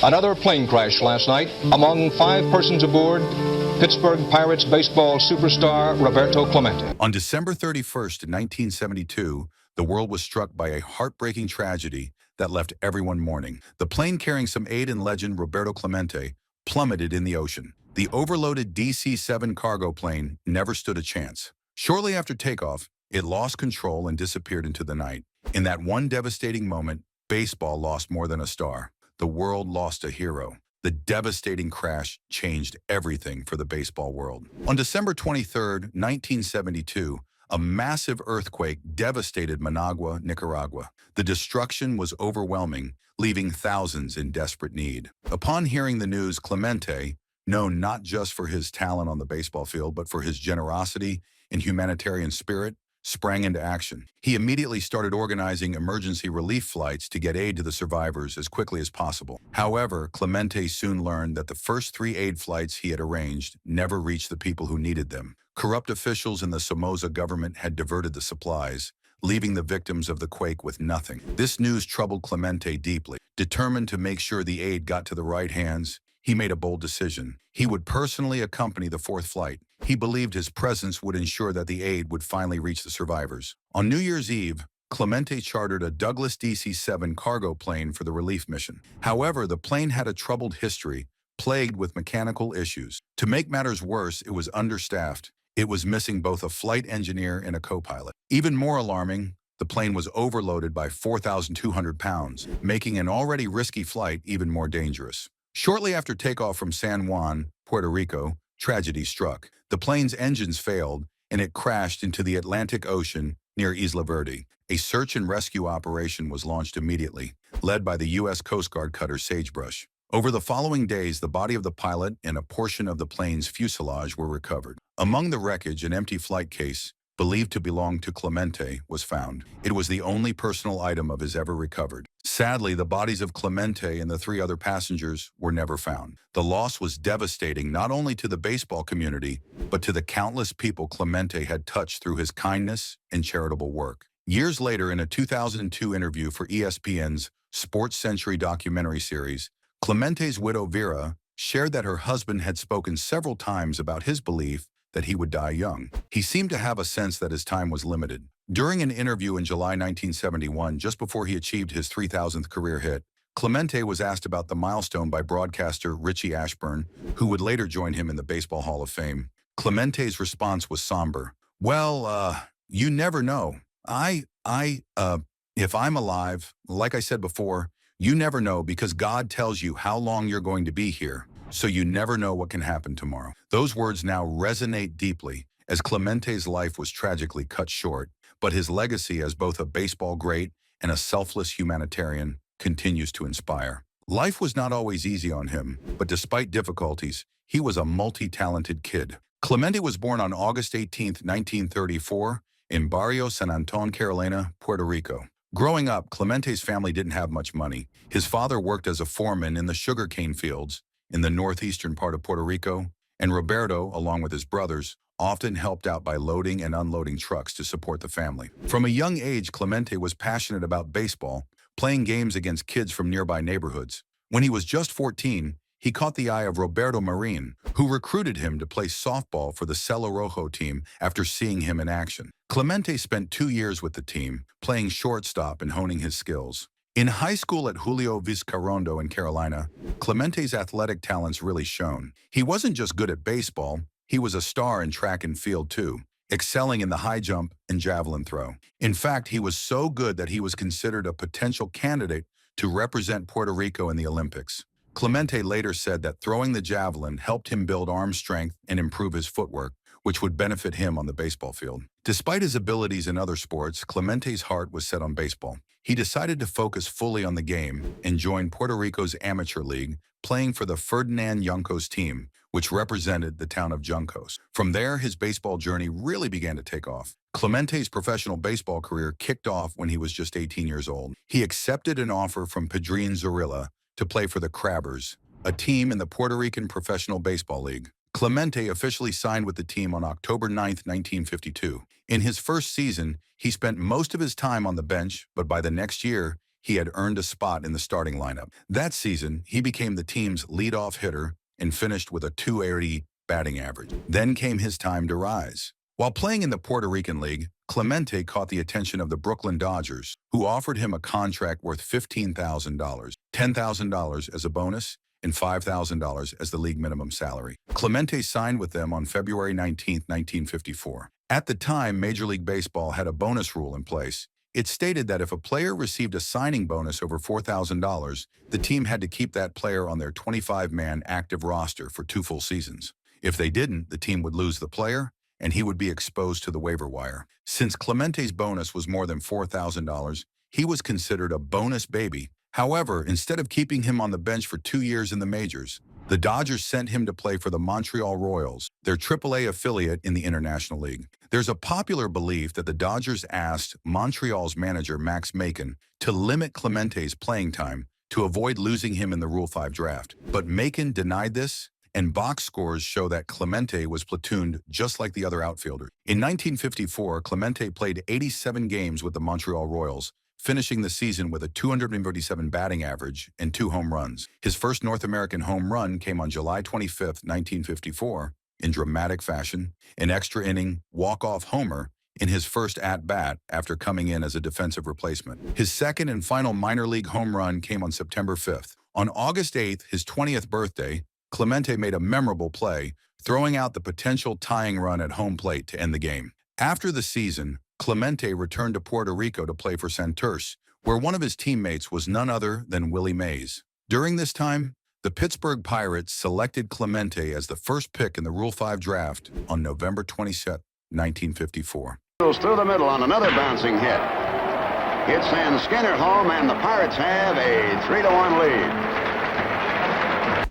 Another plane crash last night. Among 5 persons aboard, Pittsburgh Pirates baseball superstar Roberto Clemente. On December 31st, 1972, the world was struck by a heartbreaking tragedy that left everyone mourning. The plane carrying some aid and legend Roberto Clemente plummeted in the ocean. The overloaded DC-7 cargo plane never stood a chance. Shortly after takeoff, it lost control and disappeared into the night. In that one devastating moment, baseball lost more than a star. The world lost a hero. The devastating crash changed everything for the baseball world. On December 23, 1972, a massive earthquake devastated Managua, Nicaragua. The destruction was overwhelming, leaving thousands in desperate need. Upon hearing the news, Clemente, known not just for his talent on the baseball field, but for his generosity and humanitarian spirit, sprang into action. He immediately started organizing emergency relief flights to get aid to the survivors as quickly as possible. However, Clemente soon learned that the first 3 aid flights he had arranged never reached the people who needed them. Corrupt officials in the Somoza government had diverted the supplies, leaving the victims of the quake with nothing. This news troubled Clemente deeply. Determined to make sure the aid got to the right hands, he made a bold decision. He would personally accompany the 4th flight. He believed his presence would ensure that the aid would finally reach the survivors. On New Year's Eve, Clemente chartered a Douglas DC-7 cargo plane for the relief mission. However, the plane had a troubled history, plagued with mechanical issues. To make matters worse, it was understaffed. It was missing both a flight engineer and a co-pilot. Even more alarming, the plane was overloaded by 4,200 pounds, making an already risky flight even more dangerous. Shortly after takeoff from San Juan, Puerto Rico, tragedy struck. The plane's engines failed, and it crashed into the Atlantic Ocean near Isla Verde. A search and rescue operation was launched immediately, led by the U.S. Coast Guard cutter Sagebrush. Over the following days, the body of the pilot and a portion of the plane's fuselage were recovered. Among the wreckage, an empty flight case, believed to belong to Clemente, was found. It was the only personal item of his ever recovered. Sadly, the bodies of Clemente and the 3 other passengers were never found. The loss was devastating not only to the baseball community, but to the countless people Clemente had touched through his kindness and charitable work. Years later, in a 2002 interview for ESPN's Sports Century documentary series, Clemente's widow Vera shared that her husband had spoken several times about his belief that he would die young. He seemed to have a sense that his time was limited. During an interview in July 1971, just before he achieved his 3,000th career hit, Clemente was asked about the milestone by broadcaster Richie Ashburn, who would later join him in the Baseball Hall of Fame. Clemente's response was somber. Well, you never know. If I'm alive, like I said before, you never know because God tells you how long you're going to be here. So you never know what can happen tomorrow. Those words now resonate deeply as Clemente's life was tragically cut short, but his legacy as both a baseball great and a selfless humanitarian continues to inspire. Life was not always easy on him, but despite difficulties, he was a multi-talented kid. Clemente was born on August 18, 1934, in Barrio San Anton, Carolina, Puerto Rico. Growing up, Clemente's family didn't have much money. His father worked as a foreman in the sugarcane fields in the northeastern part of Puerto Rico, and Roberto, along with his brothers, often helped out by loading and unloading trucks to support the family. From a young age, Clemente was passionate about baseball, playing games against kids from nearby neighborhoods. When he was just 14, he caught the eye of Roberto Marin, who recruited him to play softball for the Celo Rojo team after seeing him in action. Clemente spent 2 years with the team, playing shortstop and honing his skills. In high school at Julio Vizcarrondo in Carolina, Clemente's athletic talents really shone. He wasn't just good at baseball, he was a star in track and field too, excelling in the high jump and javelin throw. In fact, he was so good that he was considered a potential candidate to represent Puerto Rico in the Olympics. Clemente later said that throwing the javelin helped him build arm strength and improve his footwork, which would benefit him on the baseball field. Despite his abilities in other sports, Clemente's heart was set on baseball. He decided to focus fully on the game and joined Puerto Rico's amateur league, playing for the Ferdinand Juncos team, which represented the town of Juncos. From there, his baseball journey really began to take off. Clemente's professional baseball career kicked off when he was just 18 years old. He accepted an offer from Pedrin Zorrilla to play for the Crabbers, a team in the Puerto Rican Professional Baseball League. Clemente officially signed with the team on October 9, 1952. In his first season, he spent most of his time on the bench, but by the next year, he had earned a spot in the starting lineup. That season, he became the team's leadoff hitter and finished with a .280 batting average. Then came his time to rise. While playing in the Puerto Rican League, Clemente caught the attention of the Brooklyn Dodgers, who offered him a contract worth $15,000, $10,000 as a bonus, and $5,000 as the league minimum salary. Clemente signed with them on February 19, 1954. At the time, Major League Baseball had a bonus rule in place. It stated that if a player received a signing bonus over $4,000, the team had to keep that player on their 25-man active roster for 2 full seasons. If they didn't, the team would lose the player, and he would be exposed to the waiver wire. Since Clemente's bonus was more than $4,000, he was considered a bonus baby. However, instead of keeping him on the bench for 2 years in the majors, the Dodgers sent him to play for the Montreal Royals, their AAA affiliate in the International League. There's a popular belief that the Dodgers asked Montreal's manager Max Macon to limit Clemente's playing time to avoid losing him in the Rule 5 draft. But Macon denied this, and box scores show that Clemente was platooned just like the other outfielders. In 1954, Clemente played 87 games with the Montreal Royals, finishing the season with a .237 batting average and 2 home runs. His first North American home run came on July 25, 1954, in dramatic fashion, an extra-inning, walk-off homer in his first at-bat after coming in as a defensive replacement. His second and final minor league home run came on September 5th. On August 8th, his 20th birthday, Clemente made a memorable play, throwing out the potential tying run at home plate to end the game. After the season, Clemente returned to Puerto Rico to play for Santurce, where one of his teammates was none other than Willie Mays. During this time, the Pittsburgh Pirates selected Clemente as the first pick in the Rule 5 draft on November 27, 1954. Through the middle on another bouncing hit. It sends Skinner home, and the Pirates have a 3-1 lead.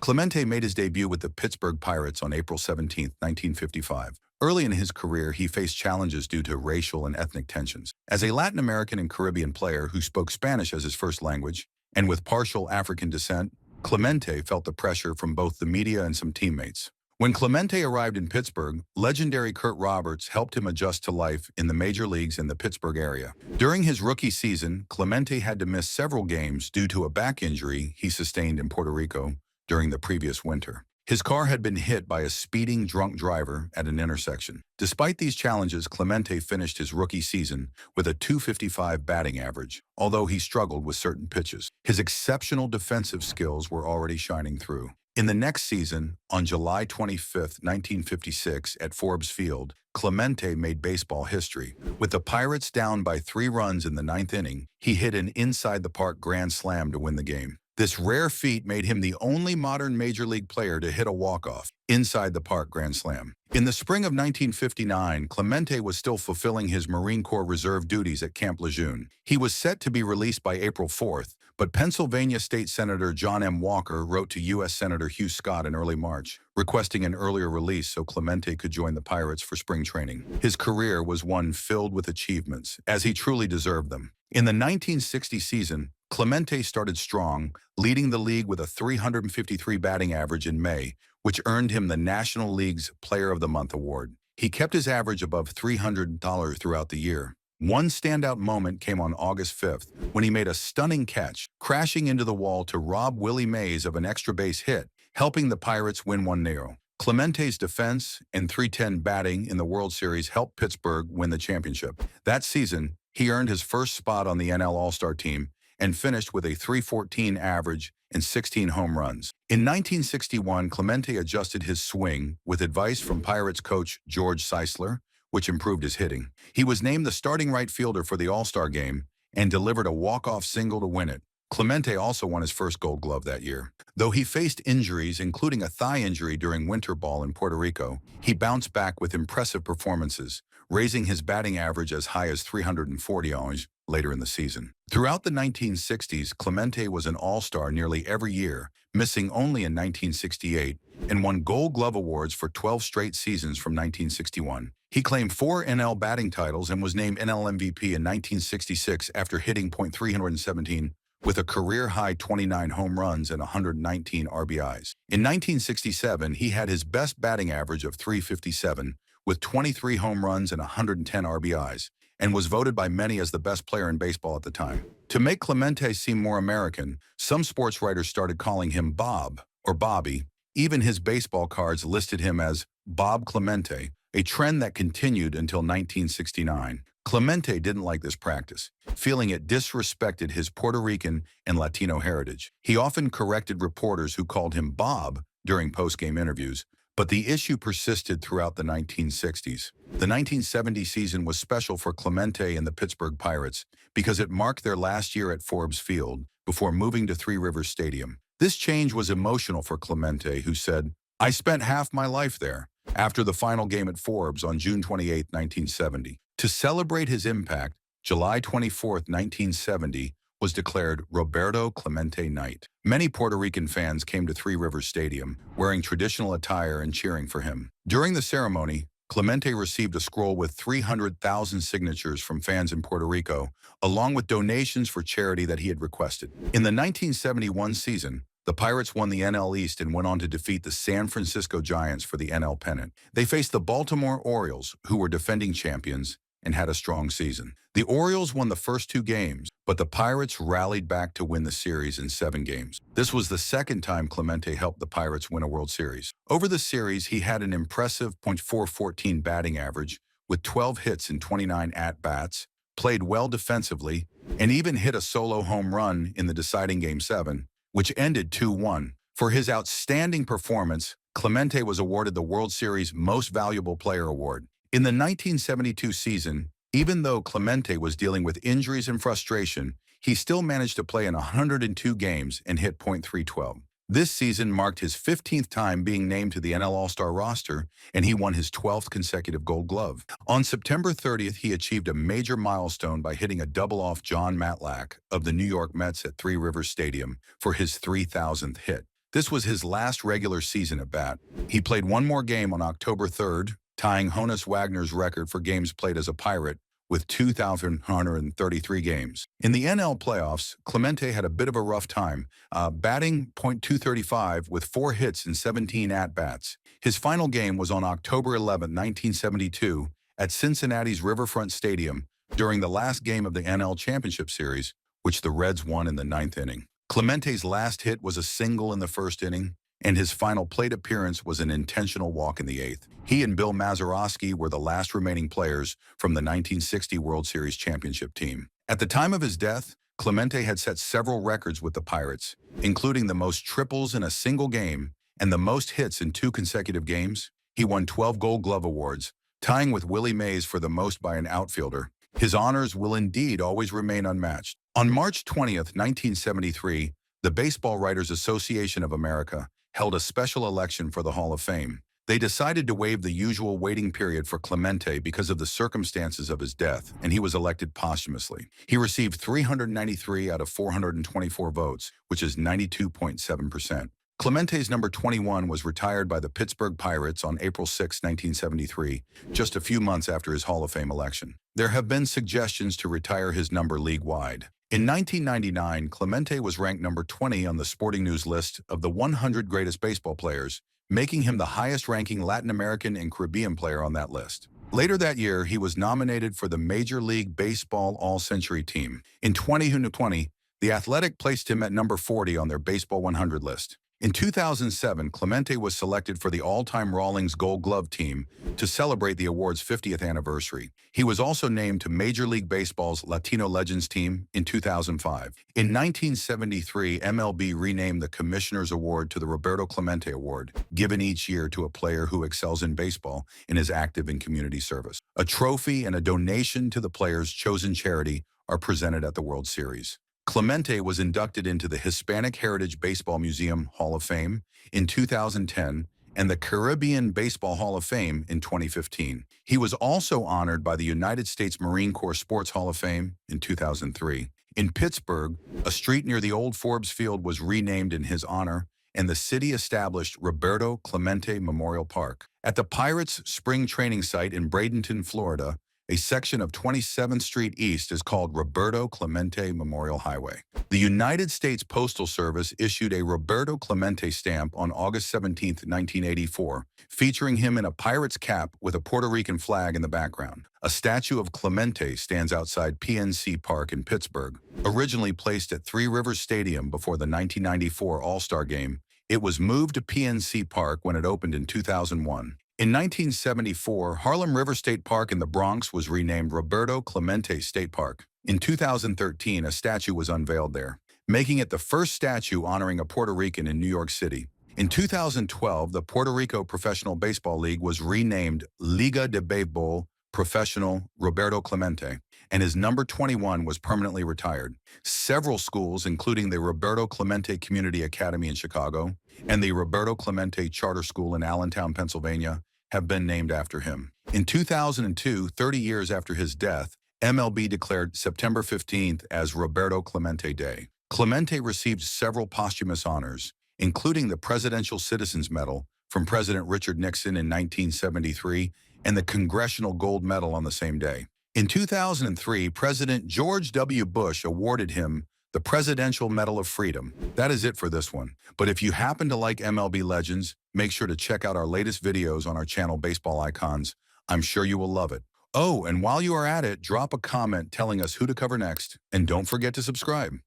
Clemente made his debut with the Pittsburgh Pirates on April 17, 1955. Early in his career, he faced challenges due to racial and ethnic tensions. As a Latin American and Caribbean player who spoke Spanish as his first language, and with partial African descent, Clemente felt the pressure from both the media and some teammates. When Clemente arrived in Pittsburgh, legendary Kurt Roberts helped him adjust to life in the major leagues in the Pittsburgh area. During his rookie season, Clemente had to miss several games due to a back injury he sustained in Puerto Rico during the previous winter. His car had been hit by a speeding drunk driver at an intersection. Despite these challenges, Clemente finished his rookie season with a .255 batting average, although he struggled with certain pitches. His exceptional defensive skills were already shining through. In the next season, on July 25, 1956, at Forbes Field, Clemente made baseball history. With the Pirates down by 3 runs in the 9th inning, he hit an inside-the-park grand slam to win the game. This rare feat made him the only modern Major League player to hit a walk-off, inside-the-park grand slam. In the spring of 1959, Clemente was still fulfilling his Marine Corps Reserve duties at Camp Lejeune. He was set to be released by April 4th, but Pennsylvania State Senator John M. Walker wrote to U.S. Senator Hugh Scott in early March, requesting an earlier release so Clemente could join the Pirates for spring training. His career was one filled with achievements, as he truly deserved them. In the 1960 season, Clemente started strong, leading the league with a .353 batting average in May, which earned him the National League's Player of the Month award. He kept his average above $300 throughout the year. One standout moment came on August 5th, when he made a stunning catch, crashing into the wall to rob Willie Mays of an extra base hit, helping the Pirates win 1-0. Clemente's defense and .310 batting in the World Series helped Pittsburgh win the championship. That season, he earned his first spot on the NL All-Star team and finished with a .314 average and 16 home runs. In 1961, Clemente adjusted his swing with advice from Pirates coach George Sisler, which improved his hitting. He was named the starting right fielder for the All-Star game and delivered a walk-off single to win it. Clemente also won his first Gold Glove that year. Though he faced injuries, including a thigh injury during winter ball in Puerto Rico, he bounced back with impressive performances, raising his batting average as high as .340 later in the season. Throughout the 1960s, Clemente was an all-star nearly every year, missing only in 1968, and won Gold Glove awards for 12 straight seasons from 1961. He claimed 4 NL batting titles and was named NL MVP in 1966 after hitting .317 with a career-high 29 home runs and 119 RBIs. In 1967, he had his best batting average of .357 with 23 home runs and 110 RBIs, and was voted by many as the best player in baseball at the time. To make Clemente seem more American, some sports writers started calling him Bob or Bobby. Even his baseball cards listed him as Bob Clemente, a trend that continued until 1969. Clemente didn't like this practice, feeling it disrespected his Puerto Rican and Latino heritage. He often corrected reporters who called him Bob during post-game interviews, but the issue persisted throughout the 1960s. The 1970 season was special for Clemente and the Pittsburgh Pirates because it marked their last year at Forbes Field before moving to Three Rivers Stadium. This change was emotional for Clemente, who said, "I spent half my life there," after the final game at Forbes on June 28, 1970. To celebrate his impact, July 24, 1970, was declared Roberto Clemente Night. Many Puerto Rican fans came to Three Rivers Stadium, wearing traditional attire and cheering for him. During the ceremony, Clemente received a scroll with 300,000 signatures from fans in Puerto Rico, along with donations for charity that he had requested. In the 1971 season, the Pirates won the NL East and went on to defeat the San Francisco Giants for the NL pennant. They faced the Baltimore Orioles, who were defending champions, and had a strong season. The Orioles won the first 2 games, but the Pirates rallied back to win the series in 7 games. This was the second time Clemente helped the Pirates win a World Series. Over the series, he had an impressive .414 batting average with 12 hits and 29 at-bats, played well defensively, and even hit a solo home run in the deciding Game 7, which ended 2-1. For his outstanding performance, Clemente was awarded the World Series Most Valuable Player Award. In the 1972 season, even though Clemente was dealing with injuries and frustration, he still managed to play in 102 games and hit .312. This season marked his 15th time being named to the NL All-Star roster, and he won his 12th consecutive Gold Glove. On September 30th, he achieved a major milestone by hitting a double off John Matlack of the New York Mets at Three Rivers Stadium for his 3,000th hit. This was his last regular season at bat. He played one more game on October 3rd, tying Honus Wagner's record for games played as a Pirate with 2,133 games. In the NL playoffs, Clemente had a bit of a rough time, batting .235 with 4 hits and 17 at-bats. His final game was on October 11, 1972, at Cincinnati's Riverfront Stadium during the last game of the NL Championship Series, which the Reds won in the 9th inning. Clemente's last hit was a single in the first inning, and his final plate appearance was an intentional walk in the 8th. He and Bill Mazeroski were the last remaining players from the 1960 World Series championship team. At the time of his death, Clemente had set several records with the Pirates, including the most triples in a single game and the most hits in 2 consecutive games. He won 12 Gold Glove awards, tying with Willie Mays for the most by an outfielder. His honors will indeed always remain unmatched. On March 20th, 1973, the Baseball Writers Association of America held a special election for the Hall of Fame. They decided to waive the usual waiting period for Clemente because of the circumstances of his death, and he was elected posthumously. He received 393 out of 424 votes, which is 92.7%. Clemente's number 21 was retired by the Pittsburgh Pirates on April 6, 1973, just a few months after his Hall of Fame election. There have been suggestions to retire his number league-wide. In 1999, Clemente was ranked number 20 on the Sporting News list of the 100 greatest baseball players, making him the highest-ranking Latin American and Caribbean player on that list. Later that year, he was nominated for the Major League Baseball All-Century Team. In 2020, The Athletic placed him at number 40 on their Baseball 100 list. In 2007, Clemente was selected for the all-time Rawlings Gold Glove team to celebrate the award's 50th anniversary. He was also named to Major League Baseball's Latino Legends team in 2005. In 1973, MLB renamed the Commissioner's Award to the Roberto Clemente Award, given each year to a player who excels in baseball and is active in community service. A trophy and a donation to the player's chosen charity are presented at the World Series. Clemente was inducted into the Hispanic Heritage Baseball Museum Hall of Fame in 2010 and the Caribbean Baseball Hall of Fame in 2015. He was also honored by the United States Marine Corps Sports Hall of Fame in 2003. In Pittsburgh, a street near the old Forbes Field was renamed in his honor, and the city established Roberto Clemente Memorial Park. At the Pirates' spring training site in Bradenton, Florida, A section of 27th Street East is called Roberto Clemente Memorial Highway. The United States Postal Service issued a Roberto Clemente stamp on August 17, 1984, featuring him in a pirate's cap with a Puerto Rican flag in the background. A statue of Clemente stands outside PNC Park in Pittsburgh. Originally placed at Three Rivers Stadium before the 1994 All-Star Game, it was moved to PNC Park when it opened in 2001. In 1974, Harlem River State Park in the Bronx was renamed Roberto Clemente State Park. In 2013, a statue was unveiled there, making it the first statue honoring a Puerto Rican in New York City. In 2012, the Puerto Rico Professional Baseball League was renamed Liga de Béisbol Professional Roberto Clemente, and his number 21 was permanently retired. Several schools, including the Roberto Clemente Community Academy in Chicago and the Roberto Clemente Charter School in Allentown, Pennsylvania, have been named after him. In 2002, 30 years after his death, MLB declared September 15th as Roberto Clemente Day. Clemente received several posthumous honors, including the Presidential Citizens Medal from President Richard Nixon in 1973 and the Congressional Gold Medal on the same day. In 2003, President George W. Bush awarded him the Presidential Medal of Freedom. That is it for this one. But if you happen to like MLB legends, make sure to check out our latest videos on our channel Baseball Icons. I'm sure you will love it. Oh, and while you are at it, drop a comment telling us who to cover next, and don't forget to subscribe.